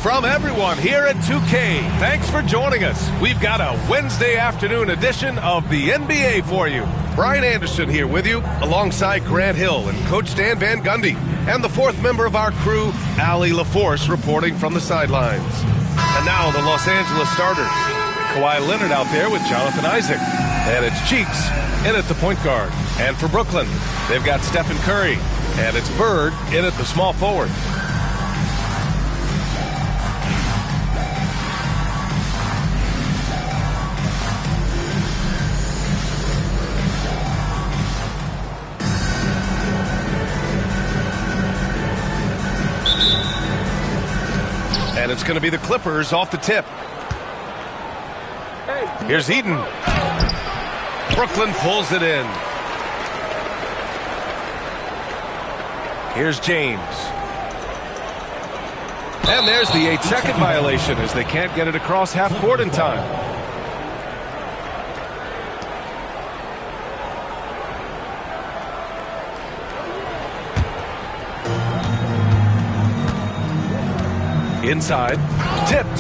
From everyone here at 2K, thanks for joining us. We've got a Wednesday afternoon edition of the NBA for you. Brian Anderson here with you, alongside Grant Hill and Coach Dan Van Gundy, and the fourth member of our crew, Allie LaForce, reporting from the sidelines. And now the Los Angeles starters. Kawhi Leonard out there with Jonathan Isaac. And it's Cheeks in at the point guard. And for Brooklyn, they've got Stephen Curry. And it's Bird in at the small forward. And it's going to be the Clippers off the tip. Here's Eden. Brooklyn pulls it in. Here's James. And there's the 8-second violation as they can't get it across half court in time. Inside, tipped.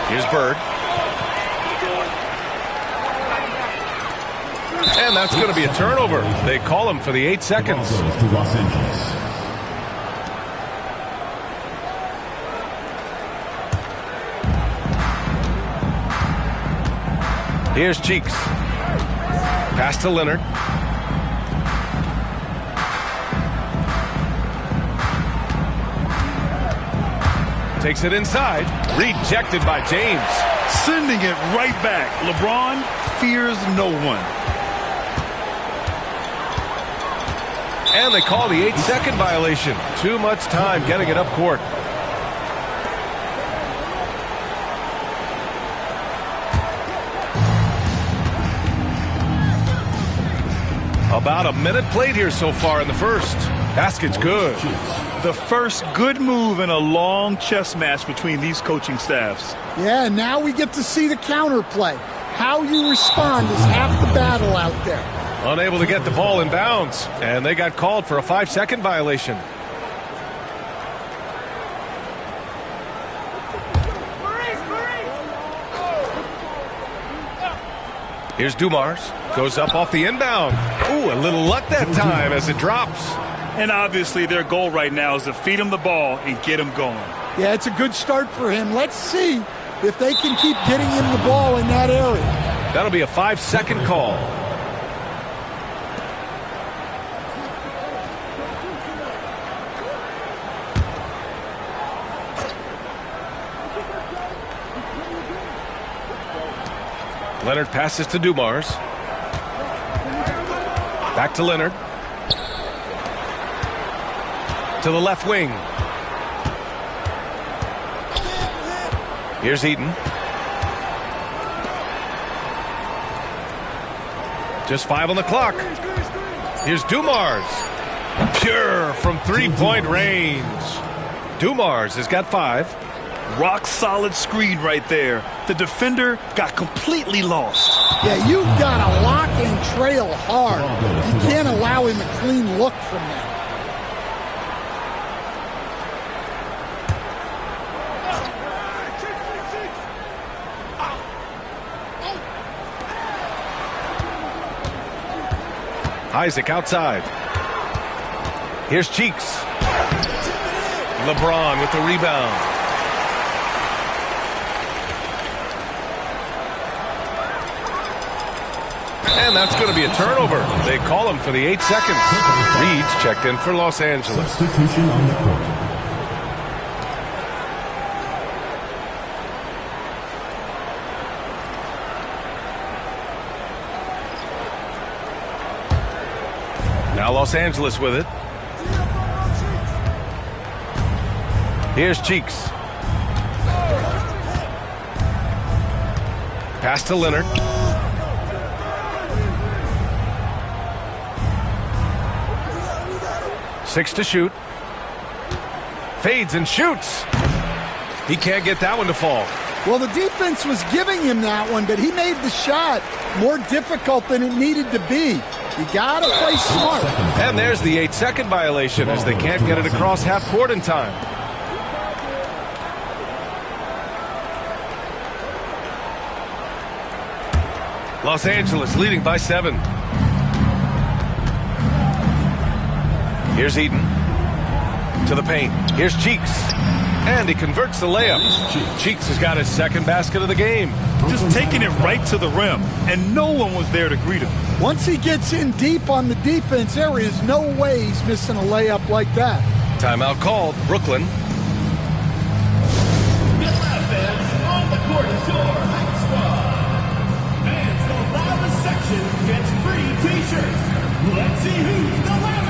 Here's Bird. And that's going to be a turnover. They call him for the 8 seconds. To Los Angeles. Here's Cheeks. Pass to Leonard. Takes it inside. Rejected by James. Sending it right back. LeBron fears no one. And they call the 8-second violation. Too much time getting it up court. About a minute played here so far in the first. Basket's good. The first good move in a long chess match between these coaching staffs. Yeah, now we get to see the counterplay. How you respond is half the battle out there. Unable to get the ball in bounds, and they got called for a 5-second violation. Here's Dumars. Goes up off the inbound. Ooh, a little luck that time as it drops. And obviously their goal right now is to feed him the ball and get him going. Yeah, it's a good start for him. Let's see if they can keep getting him the ball in that area. That'll be a 5-second call. Leonard passes to Dumars. Back to Leonard. To the left wing. Here's Eden. Just 5 on the clock. Here's Dumars. Pure from three-point range. Dumars has got 5. Rock solid screen right there. The defender got completely lost. Yeah, you've got to lock and trail hard. You can't allow him a clean look from that. Isaac outside. Here's Cheeks. LeBron with the rebound. And that's going to be a turnover. They call him for the 8 seconds. Reed's checked in for Los Angeles. Substitution on the court. Now Los Angeles with it. Here's Cheeks. Pass to Leonard. Six to shoot. Fades and shoots. He can't get that one to fall. Well, the defense was giving him that one, but he made the shot more difficult than it needed to be. You got to play smart. And there's the 8-second violation as they can't get it across half court in time. Los Angeles leading by 7. Here's Eden. To the paint. Here's Cheeks. And he converts the layup. Cheeks has got his second basket of the game. Just taking it right to the rim, and no one was there to greet him. Once he gets in deep on the defense, there is no way he's missing a layup like that. Timeout called. Brooklyn. The fans on the court is your hype squad. Fans, the loudest section gets free T-shirts. Let's see who's the loudest.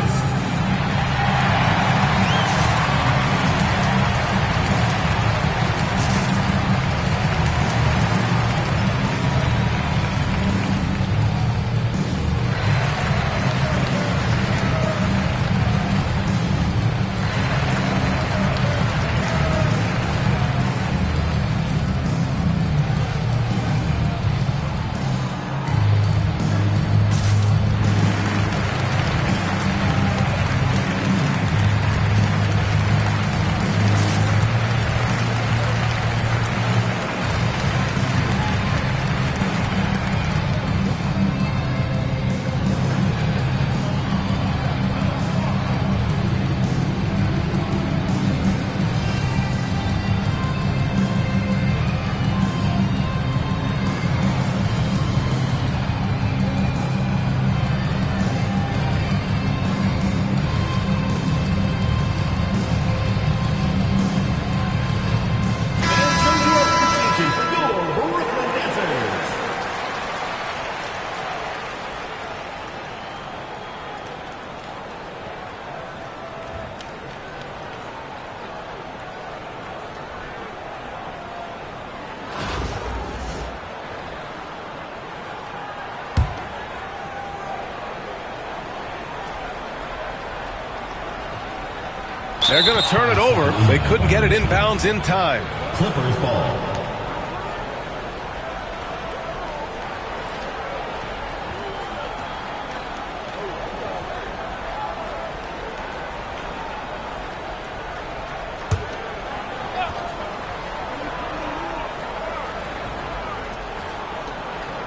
They're going to turn it over. They couldn't get it inbounds in time. Clippers ball.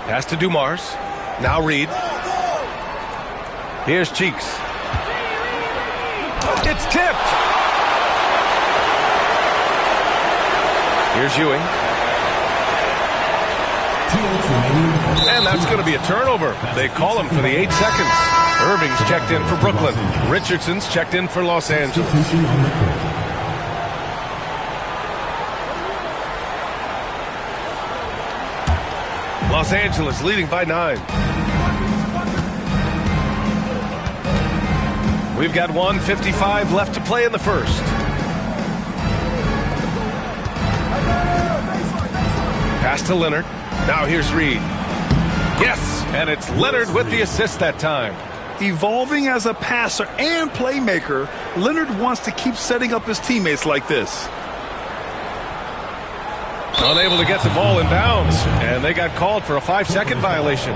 Pass to Dumars. Now Reed. Here's Cheeks. It's tipped. Here's Ewing. And that's going to be a turnover. They call him for the 8 seconds. Irving's checked in for Brooklyn. Richardson's checked in for Los Angeles. Los Angeles leading by 9. We've got 1:55 left to play in the first. Pass to Leonard. Now here's Reed. Yes, and it's Leonard with the assist that time. Evolving as a passer and playmaker, Leonard wants to keep setting up his teammates like this. Unable to get the ball in bounds, and they got called for a 5-second violation.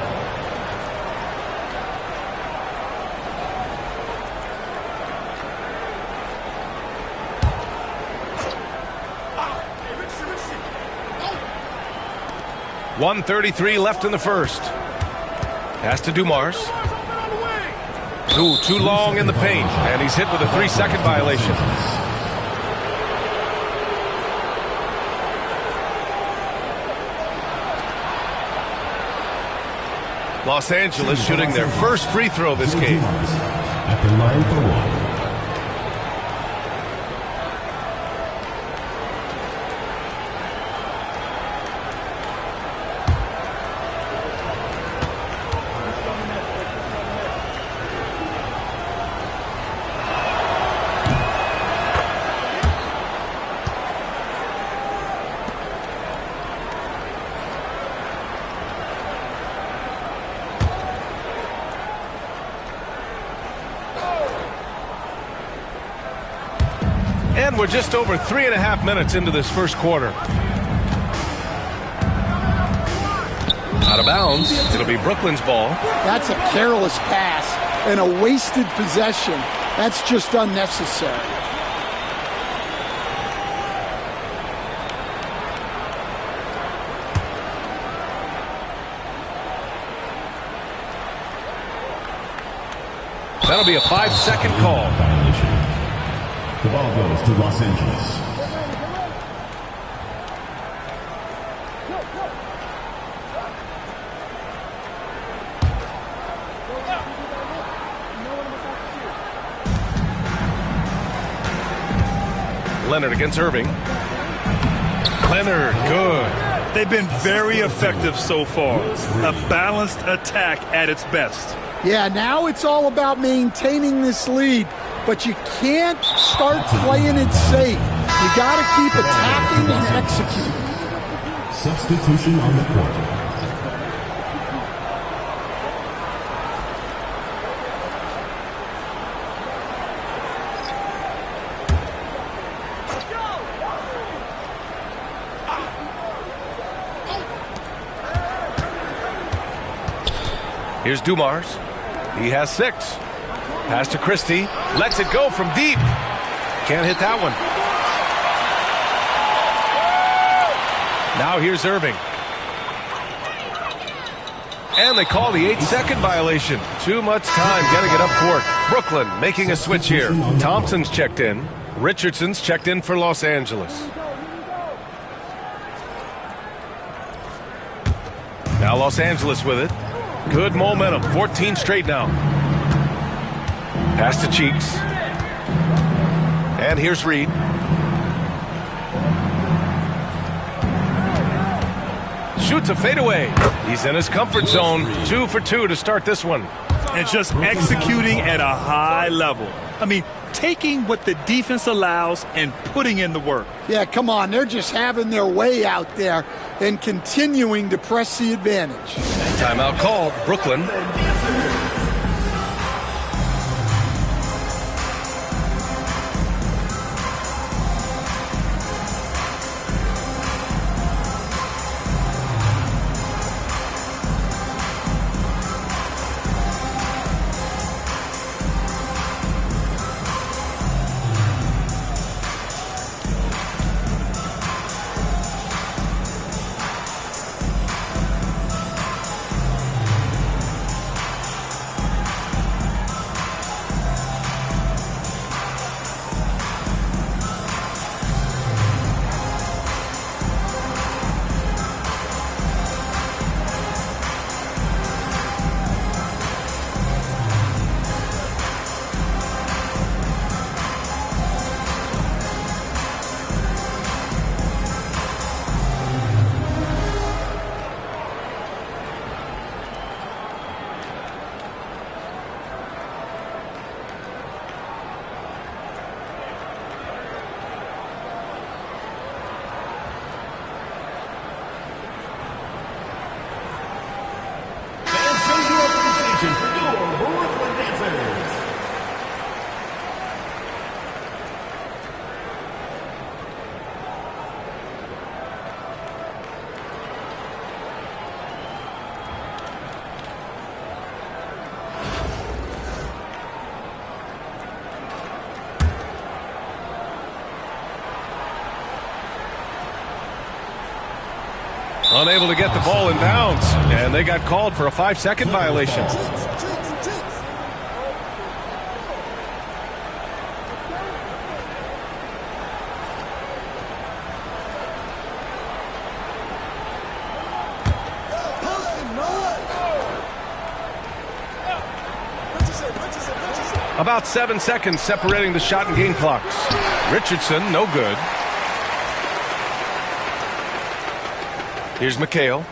.133 left in the first. Pass to Dumars. Ooh, too long in the paint, and he's hit with a 3-second violation. Los Angeles shooting their first free throw this game. At the line for one. And we're just over 3.5 minutes into this first quarter. Out of bounds. It'll be Brooklyn's ball. That's a careless pass and a wasted possession. That's just unnecessary. That'll be a 5-second call. The ball goes to Los Angeles. Leonard against Irving. Leonard, good. They've been very effective so far. A balanced attack at its best. Yeah, now it's all about maintaining this lead, but you can't start playing it safe. You got to keep attacking and executing. Substitution on the court. Here's Dumars. He has 6. Pass to Christie. Lets it go from deep. Can't hit that one. Now here's Irving. And they call the 8-second violation. Too much time getting it up court. Brooklyn making a switch here. Thompson's checked in. Richardson's checked in for Los Angeles. Now Los Angeles with it. Good momentum. 14 straight now. Pass to Cheeks. And here's Reed. Shoots a fadeaway. He's in his comfort zone. 2 for 2 to start this one. And just executing at a high level. I mean, taking what the defense allows and putting in the work. Yeah, come on. They're just having their way out there and continuing to press the advantage. Timeout called. Brooklyn. Unable to get the ball in bounds, and they got called for a 5-second violation. About 7 seconds separating the shot and game clocks. Richardson, no good. Here's McHale.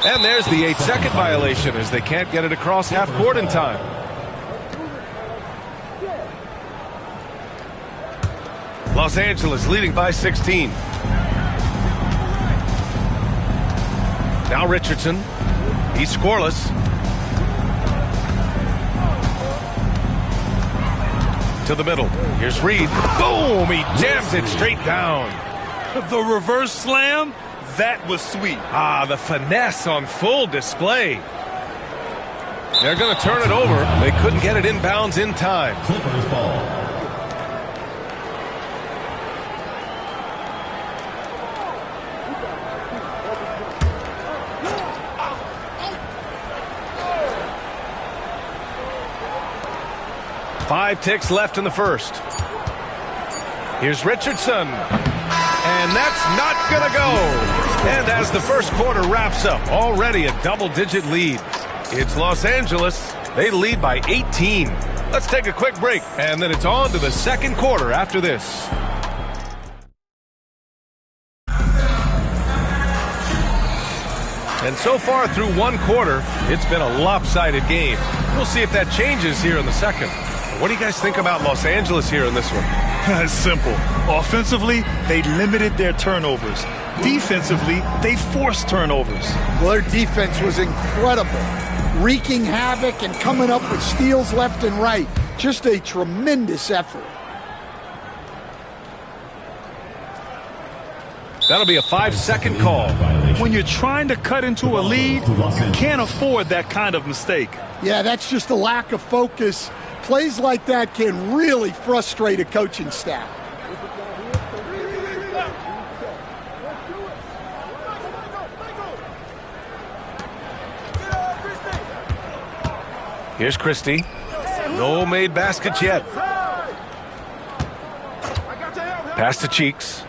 And there's the 8-second violation as they can't get it across half court in time. Los Angeles leading by 16. Now Richardson. He's scoreless. To the middle. Here's Reed. Boom! He jams it straight down. The reverse slam, That was sweet. Ah, the finesse on full display. They're going to turn it over. They couldn't get it inbounds in time. Clippers ball. Five ticks left in the first. Here's Richardson. And that's not going to go. And as the first quarter wraps up, already a double-digit lead. It's Los Angeles. They lead by 18. Let's take a quick break, and then it's on to the second quarter after this. And so far through one quarter, it's been a lopsided game. We'll see if that changes here in the second. What do you guys think about Los Angeles here in this one? It's simple. Offensively, they limited their turnovers. Defensively, they forced turnovers. Well, their defense was incredible, wreaking havoc and coming up with steals left and right. Just a tremendous effort. That'll be a 5-second call. When you're trying to cut into a lead, you can't afford that kind of mistake. Yeah, that's just a lack of focus. Plays like that can really frustrate a coaching staff. Here's Christie. No made baskets yet. Pass to Cheeks.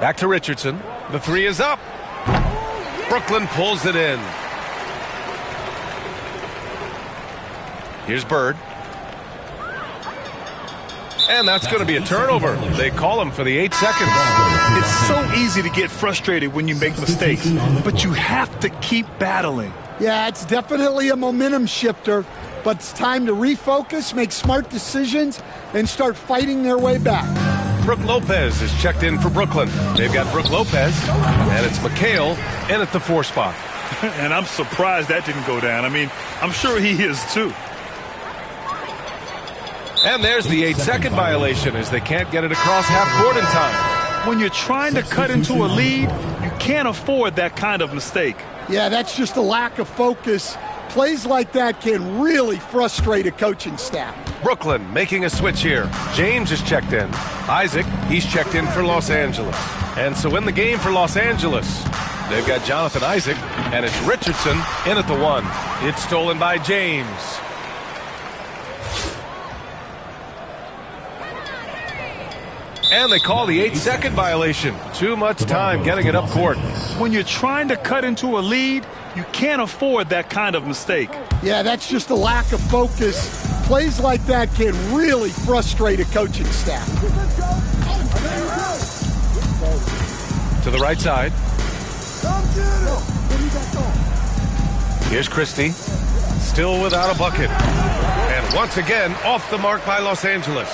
Back to Richardson. The three is up. Brooklyn pulls it in. Here's Bird. And that's going to be a turnover. They call him for the 8 seconds. It's so easy to get frustrated when you make mistakes, but you have to keep battling. Yeah, it's definitely a momentum shifter, but it's time to refocus, make smart decisions, and start fighting their way back. Brooke Lopez is checked in for Brooklyn. They've got Brooke Lopez, and it's McHale in at the 4 spot. And I'm surprised that didn't go down. I mean, I'm sure he is too. And there's the 8-second violation as they can't get it across half court in time. When you're trying to cut into a lead, you can't afford that kind of mistake. Yeah, that's just a lack of focus. Plays like that can really frustrate a coaching staff. Brooklyn making a switch here. James is checked in. Isaac, he's checked in for Los Angeles. And so in the game for Los Angeles, they've got Jonathan Isaac, and it's Richardson in at the 1. It's stolen by James. And they call the 8-second violation. Too much time getting it up court. When you're trying to cut into a lead, you can't afford that kind of mistake. Yeah, that's just a lack of focus. Plays like that can really frustrate a coaching staff. To the right side. Here's Christie. Still without a bucket. And once again, off the mark by Los Angeles.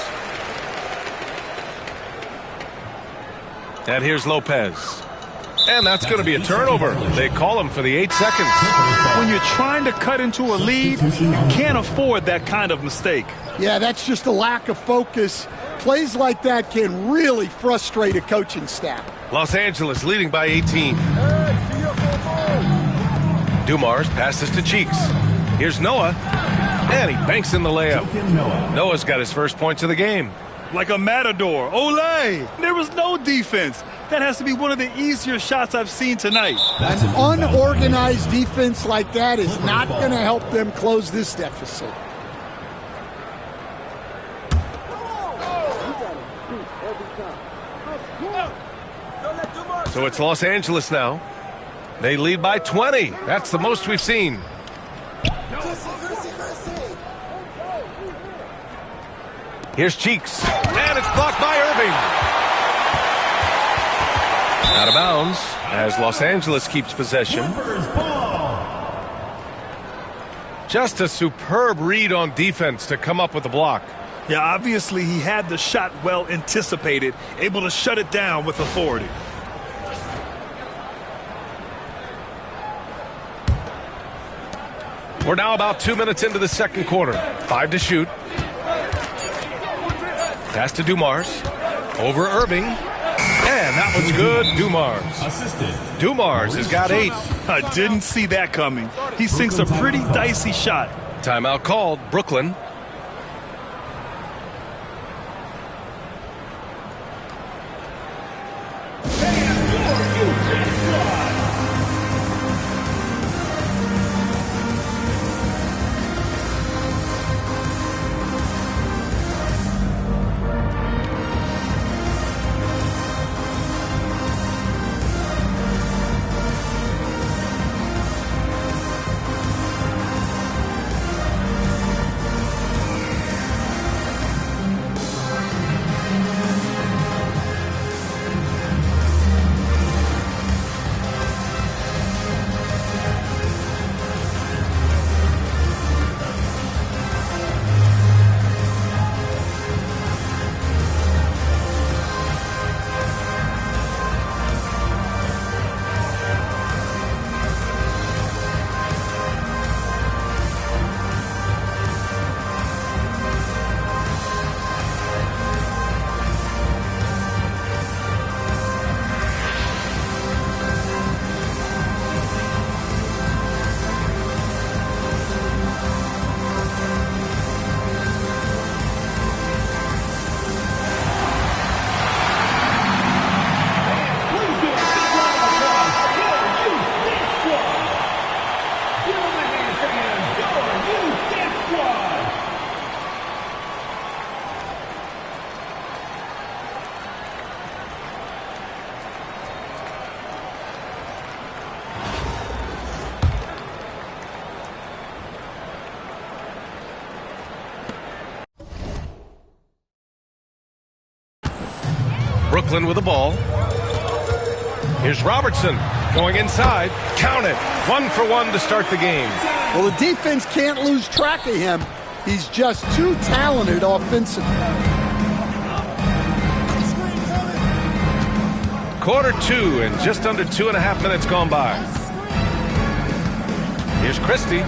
And here's Lopez. And that's going to be a turnover. They call him for the 8 seconds. When you're trying to cut into a lead, you can't afford that kind of mistake. Yeah, that's just a lack of focus. Plays like that can really frustrate a coaching staff. Los Angeles leading by 18. Dumars passes to Cheeks. Here's Noah. And he banks in the layup. Noah's got his first points of the game. Like a matador. Olay! There was no defense. That has to be one of the easier shots I've seen tonight. An unorganized defense like that is not going to help them close this deficit. So it's Los Angeles now. They lead by 20. That's the most we've seen. Here's Cheeks. And it's blocked by Irving. Out of bounds as Los Angeles keeps possession. Just a superb read on defense to come up with the block. Yeah, obviously he had the shot well anticipated, able to shut it down with authority. We're now about 2 minutes into the second quarter. 5 to shoot. Pass to Dumars. Over Irving. And that one's good. Dumars. Assistant. Dumars has got 8. I didn't see that coming. He sinks a pretty dicey shot. Timeout called. Brooklyn. Brooklyn with the ball. Here's Robertson going inside. Count it. 1 for 1 to start the game. Well, the defense can't lose track of him. He's just too talented offensively. Quarter 2 and just under 2.5 minutes gone by. Here's Christie.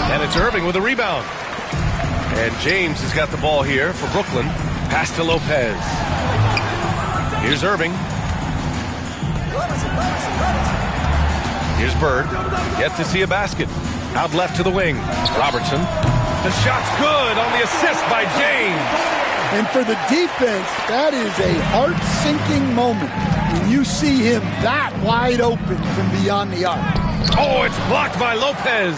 And it's Irving with a rebound. And James has got the ball here for Brooklyn. Pass to Lopez. Here's Irving. Here's Bird. Yet to see a basket. Out left to the wing. Robertson. The shot's good on the assist by James. And for the defense, that is a heart-sinking moment when you see him that wide open from beyond the arc. Oh, it's blocked by Lopez.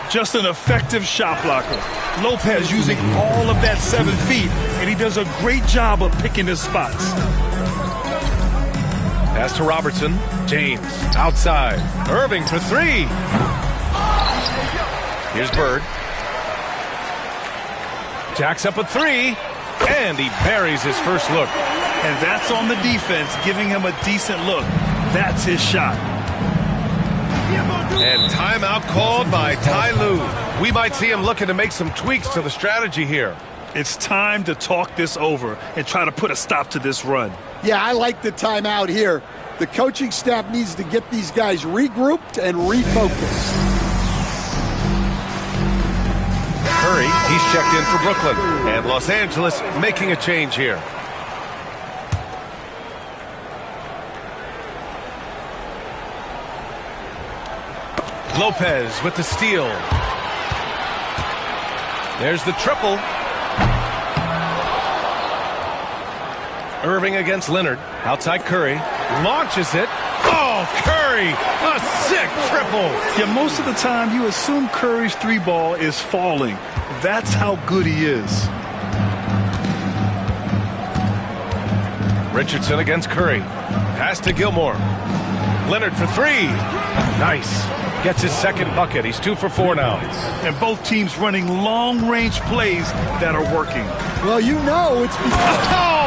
Just an effective shot blocker. Lopez using all of that 7 feet, and he does a great job of picking his spots. Pass to Robertson. James outside. Irving for 3. Here's Bird. Jacks up a 3. And he buries his first look. And that's on the defense, giving him a decent look. That's his shot. And timeout called by Ty Lue. We might see him looking to make some tweaks to the strategy here. It's time to talk this over and try to put a stop to this run. Yeah, I like the timeout here. The coaching staff needs to get these guys regrouped and refocused. Curry, he's checked in for Brooklyn. And Los Angeles making a change here. Lopez with the steal. There's the triple. Irving against Leonard. Outside Curry. Launches it. Oh, Curry! A sick triple! Yeah, most of the time you assume Curry's 3-ball is falling. That's how good he is. Richardson against Curry. Pass to Gilmore. Leonard for 3. Nice. Gets his second bucket. He's 2 for 4 now. And both teams running long-range plays that are working. Well, you know it's because... Oh!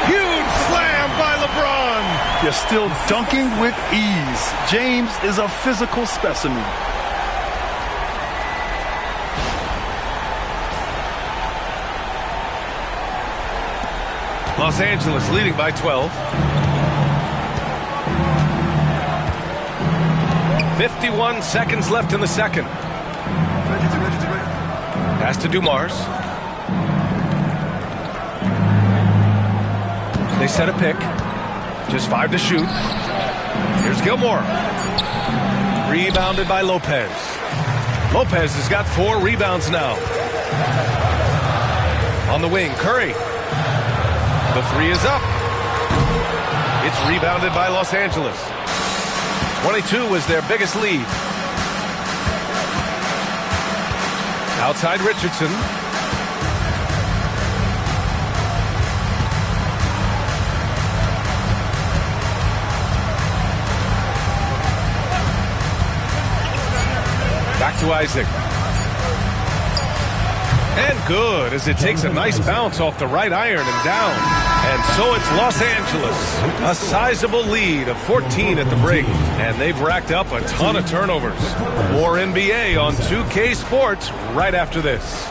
Huge slam by LeBron! You're still dunking with ease. James is a physical specimen. Los Angeles leading by 12. 51 seconds left in the second. Pass to Dumars. They set a pick. Just 5 to shoot. Here's Gilmore. Rebounded by Lopez. Lopez has got 4 rebounds now. On the wing, Curry. The 3 is up. It's rebounded by Los Angeles. 22 was their biggest lead. Outside Richardson. Back to Isaac. And good, as it takes a nice bounce off the right iron and down. And so it's Los Angeles. A sizable lead of 14 at the break. And they've racked up a ton of turnovers. More NBA on 2K Sports right after this.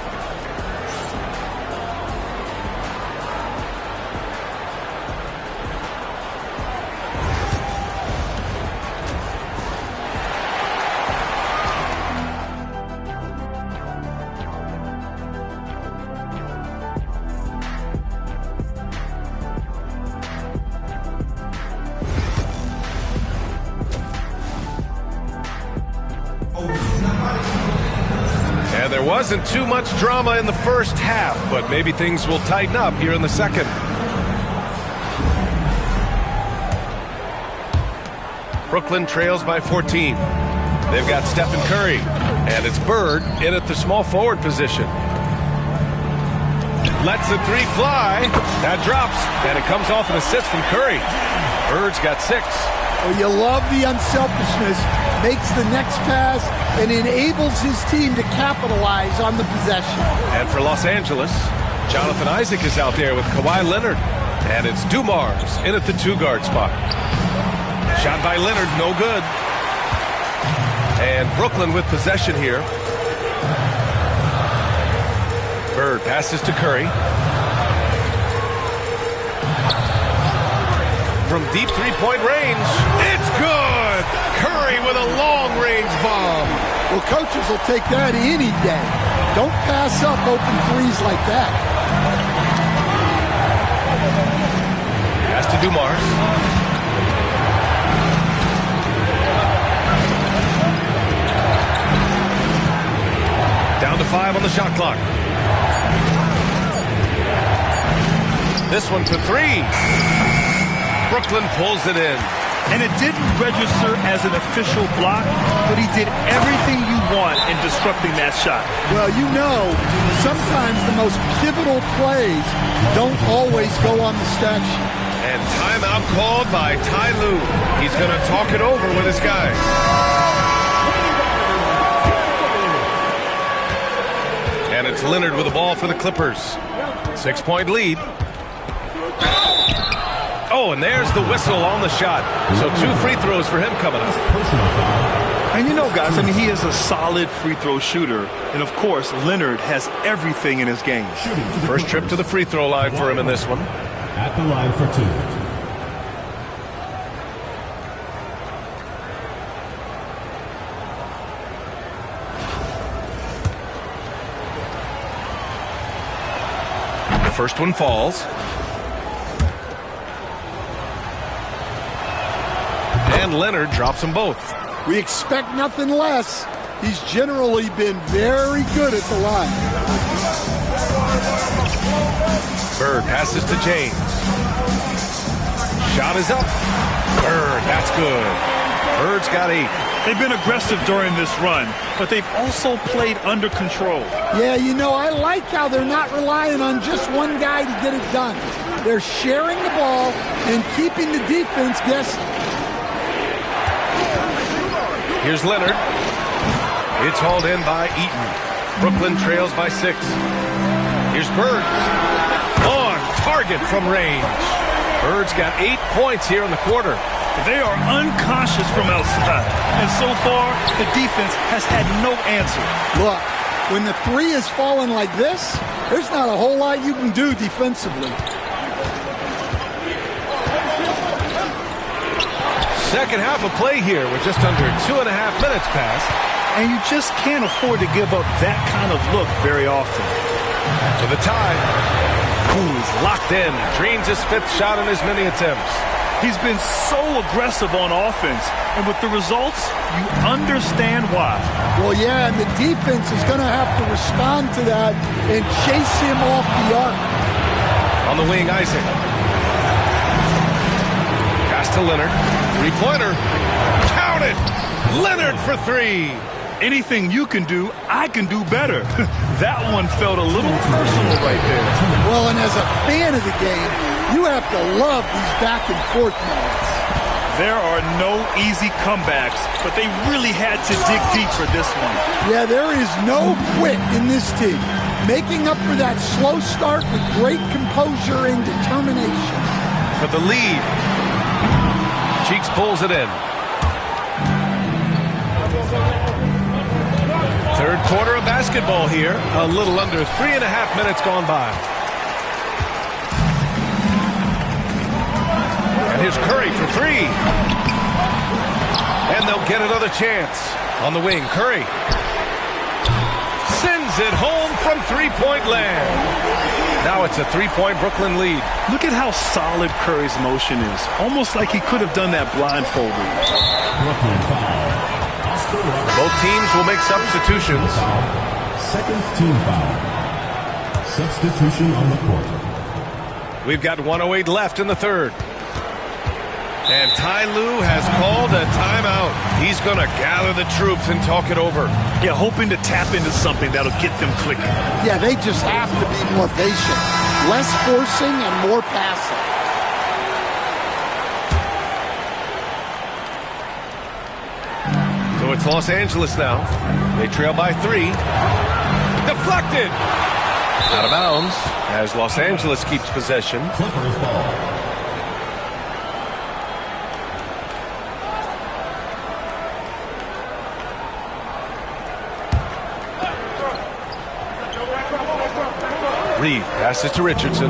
There wasn't too much drama in the first half, but maybe things will tighten up here in the second. Brooklyn trails by 14. They've got Stephen Curry, and it's Bird in at the small forward position. Lets the 3 fly. That drops, and it comes off an assist from Curry. Bird's got 6. Well, you love the unselfishness, makes the next pass, and enables his team to capitalize on the possession. And for Los Angeles, Jonathan Isaac is out there with Kawhi Leonard. And it's Dumars in at the 2-guard spot. Shot by Leonard, no good. And Brooklyn with possession here. Bird passes to Curry. From deep 3-point range, it's good! Curry with a long-range bomb. Well, coaches will take that any day. Don't pass up open threes like that. Pass to Dumars. Down to 5 on the shot clock. This one for 3. Brooklyn pulls it in. And it didn't register as an official block, but he did everything you want in disrupting that shot. Well, you know, sometimes the most pivotal plays don't always go on the stat sheet. And timeout called by Ty Lue. He's going to talk it over with his guys. And it's Leonard with the ball for the Clippers. 6-point lead. Oh, and there's the whistle on the shot. So 2 free throws for him coming up. And you know, guys, I mean, he is a solid free throw shooter. And, of course, Leonard has everything in his game. First trip to the free throw line for him in this one. At the line for 2. The first one falls. And Leonard drops them both. We expect nothing less. He's generally been very good at the line. Bird passes to James. Shot is up. Bird, that's good. Bird's got 8. They've been aggressive during this run, but they've also played under control. Yeah, you know, I like how they're not relying on just one guy to get it done. They're sharing the ball and keeping the defense guessing. Here's Leonard. It's hauled in by Eaton. Brooklyn trails by 6. Here's Bird. On target from range. Bird's got 8 points here in the quarter. They are unconscious from outside. And so far, the defense has had no answer. Look, when the 3 is falling like this, there's not a whole lot you can do defensively. Second half of play here with just under 2.5 minutes passed. And you just can't afford to give up that kind of look very often. To the tie. Ooh, he's locked in. Drains his 5th shot in as many attempts. He's been so aggressive on offense, and with the results, you understand why. Well, yeah, and the defense is going to have to respond to that and chase him off the arc. On the wing, Isaac. Pass to Leonard. Three-pointer. Count it! Leonard for three. Anything you can do, I can do better. That one felt a little personal right there. Well, and as a fan of the game, you have to love these back-and-forth moments. There are no easy comebacks, but they really had to dig deep for this one. Yeah, there is no quit in this team. Making up for that slow start with great composure and determination. For the lead. Cheeks pulls it in. Third quarter of basketball here. A little under 3.5 minutes gone by. And here's Curry for three. And they'll get another chance. On the wing, Curry sends it home from three-point land. Now it's a three-point Brooklyn lead. Look at how solid Curry's motion is. Almost like he could have done that blindfolded. Brooklyn foul. Both teams will make substitutions. Second team foul. Substitution on the court. We've got 1:08 left in the third. And Ty Lue has called a timeout. He's going to gather the troops and talk it over. Yeah, hoping to tap into something that'll get them clicking. Yeah, they just have to be more patient. Less forcing and more passing. So it's Los Angeles now. They trail by 3. Deflected. Out of bounds as Los Angeles keeps possession. Clippers ball. Reed passes to Richardson.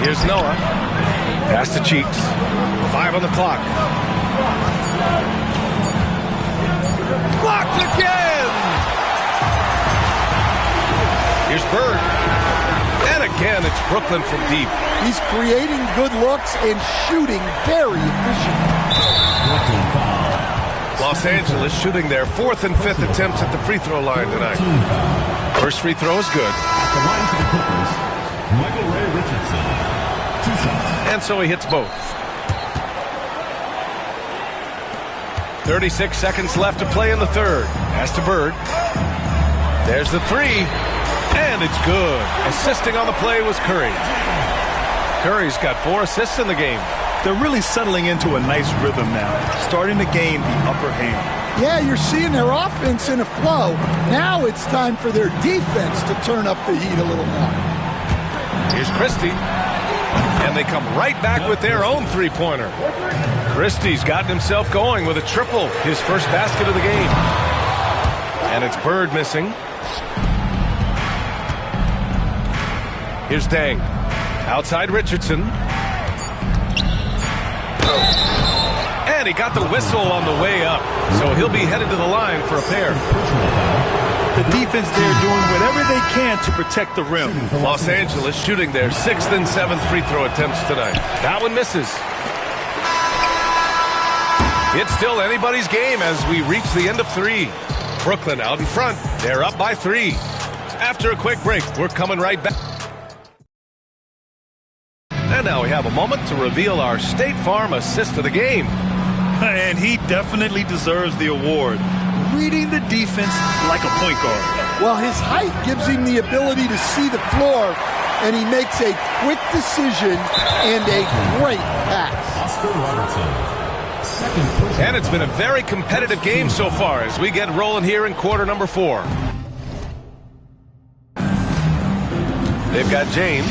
Here's Noah. Pass to Cheeks. 5 on the clock. Blocked again! Here's Bird. And again, it's Brooklyn from deep. He's creating good looks and shooting very efficiently. Brooklyn foul. Los Angeles shooting their 4th and 5th attempts at the free throw line tonight. First free throw is good. At the line for the Clippers, Michael Ray Richardson. 2 shots. And so he hits both. 36 seconds left to play in the third. Pass to Bird. There's the three. And it's good. Assisting on the play was Curry. Curry's got 4 assists in the game. They're really settling into a nice rhythm now, starting to gain the upper hand. Yeah, you're seeing their offense in a flow. Now it's time for their defense to turn up the heat a little more. Here's Christie. And they come right back with their own three-pointer. Christie's gotten himself going with a triple, his first basket of the game. And it's Bird missing. Here's Dang. Outside Richardson. And he got the whistle on the way up. So he'll be headed to the line for a pair. The defense there doing whatever they can to protect the rim. Los Angeles shooting their 6th and 7th free throw attempts tonight. That one misses. It's still anybody's game as we reach the end of 3. Brooklyn out in front. They're up by 3. After a quick break, we're coming right back. And now we have a moment to reveal our State Farm assist of the game. And he definitely deserves the award. Reading the defense like a point guard. Well, his height gives him the ability to see the floor, and he makes a quick decision and a great pass. Oscar Robertson. Second person. And it's been a very competitive game so far as we get rolling here in quarter number 4. They've got James,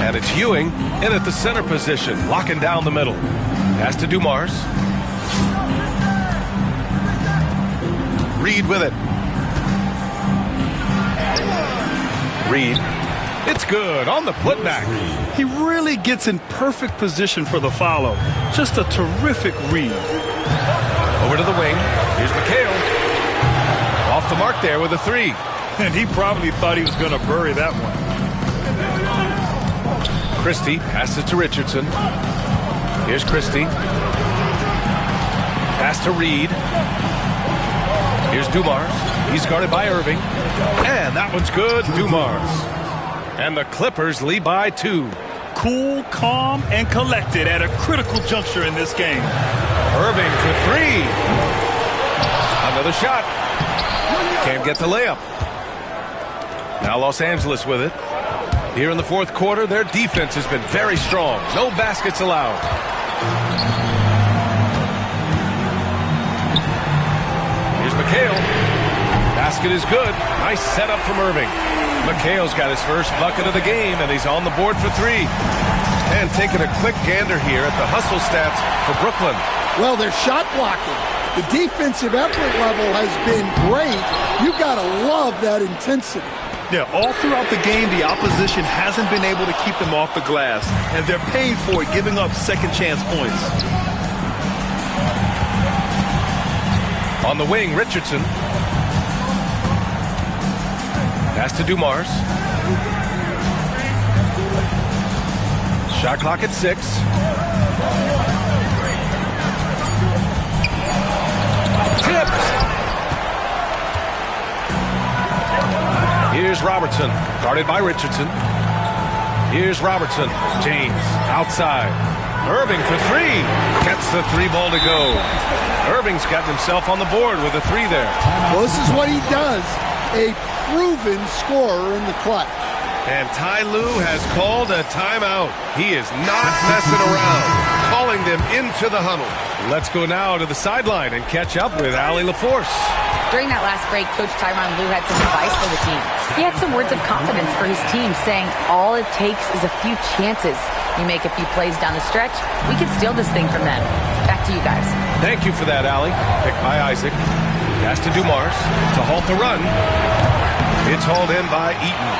and it's Ewing in at the center position, locking down the middle. Pass to Dumars. Reed with it. Reed. It's good on the putback. He really gets in perfect position for the follow. Just a terrific read. Over to the wing. Here's McHale. Off the mark there with a 3. And he probably thought he was going to bury that one. Christie passes to Richardson. Here's Christie. Pass to Reed. Here's Dumars. He's guarded by Irving. And that one's good. Dumars. And the Clippers lead by 2. Cool, calm, and collected at a critical juncture in this game. Irving for 3. Another shot. Can't get the layup. Now Los Angeles with it. Here in the fourth quarter, their defense has been very strong. No baskets allowed. Here's McHale. Basket is good. Nice setup from Irving. McHale's got his first bucket of the game, and he's on the board for 3. And taking a quick gander here at the hustle stats for Brooklyn. Well, they're shot blocking. The defensive effort level has been great. You got to love that intensity. Yeah, all throughout the game, the opposition hasn't been able to keep them off the glass, and they're paying for it, giving up second chance points. On the wing, Richardson. Pass to Dumars. Shot clock at 6. Tipped. Here's Robertson, guarded by Richardson. Here's Robertson. James, outside. Irving for 3. Gets the 3 ball to go. Irving's gotten himself on the board with a 3 there. Well, this is what he does. A proven scorer in the clutch. And Ty Lue has called a timeout. He is not messing around, calling them into the huddle. Let's go now to the sideline and catch up with Allie LaForce. During that last break, Coach Tyronn Lue had some advice for the team. He had some words of confidence for his team, saying all it takes is a few chances. You make a few plays down the stretch, we can steal this thing from them. Back to you guys. Thank you for that, Allie. Picked by Isaac. Pass to Dumars to halt the run. It's hauled in by Eaton.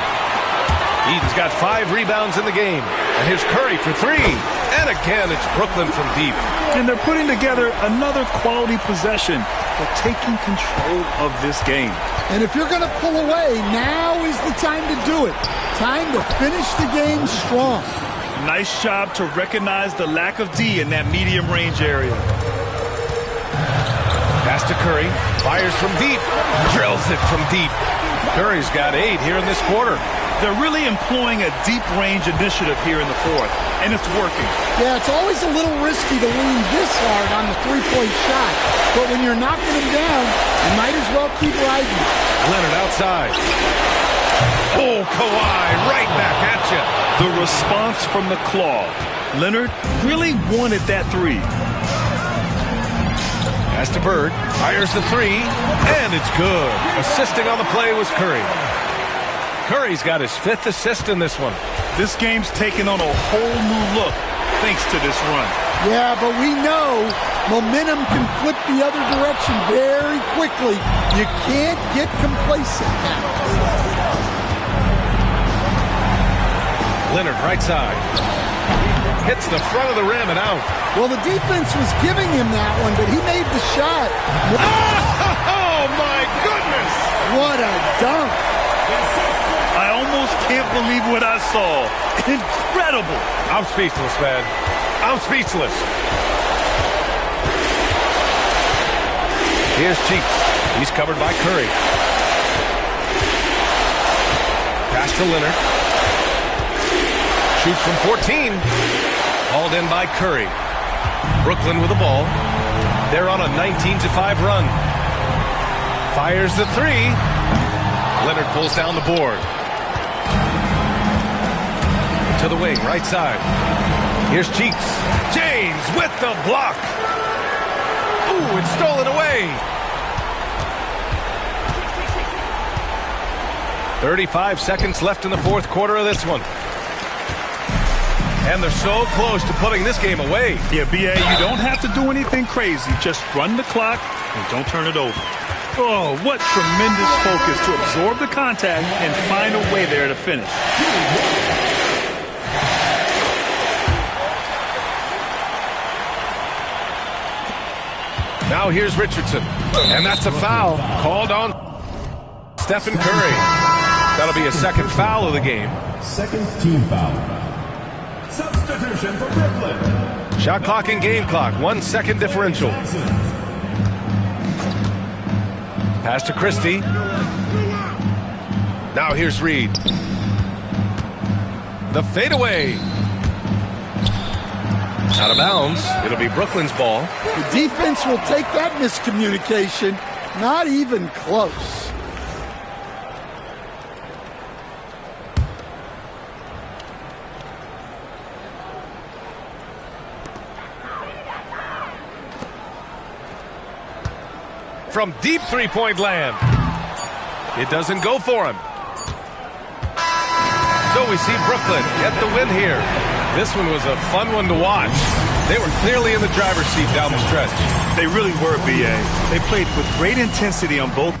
Eaton's got 5 rebounds in the game. And here's Curry for 3. And again, it's Brooklyn from deep. And they're putting together another quality possession. They're taking control of this game. And if you're going to pull away, now is the time to do it. Time to finish the game strong. Nice job to recognize the lack of D in that medium range area. Pass to Curry. Fires from deep. Drills it from deep. Curry's got 8 here in this quarter. They're really employing a deep range initiative here in the fourth, and it's working. Yeah, it's always a little risky to lean this hard on the three-point shot. But when you're knocking him down, you might as well keep riding. Leonard outside. Oh, Kawhi right back at you. The response from the claw. Leonard really wanted that 3. Pass to Bird. Fires the 3. And it's good. Assisting on the play was Curry. Curry's got his 5th assist in this one. This game's taken on a whole new look thanks to this run. Yeah, but we know momentum can flip the other direction very quickly. You can't get complacent now. Leonard right side. Hits the front of the rim and out. Well, the defense was giving him that one, but he made the shot. Oh, my goodness! What a dunk. I almost can't believe what I saw. Incredible. I'm speechless, man. I'm speechless. Here's Cheeks. He's covered by Curry. Pass to Leonard. Shoots from 14. Hauled in by Curry. Brooklyn with the ball. They're on a 19-5 run. Fires the 3. Leonard pulls down the board. To the wing, right side. Here's Cheeks. James with the block. Ooh, it's stolen away. 35 seconds left in the fourth quarter of this one. And they're so close to putting this game away. Yeah, B.A., you don't have to do anything crazy. Just run the clock and don't turn it over. Oh, what tremendous focus to absorb the contact and find a way there to finish. Now here's Richardson. And that's a foul called on Stephen Curry. That'll be a second foul of the game. Second team foul. possession for Brooklyn. Shot clock and game clock, 1 second differential. Pass to Christie. Now here's Reed. The fadeaway. Out of bounds. It'll be Brooklyn's ball. The defense will take that miscommunication. Not even close. From deep three-point land. It doesn't go for him. So we see Brooklyn get the win here. This one was a fun one to watch. They were clearly in the driver's seat down the stretch. They really were, B.A. They played with great intensity on both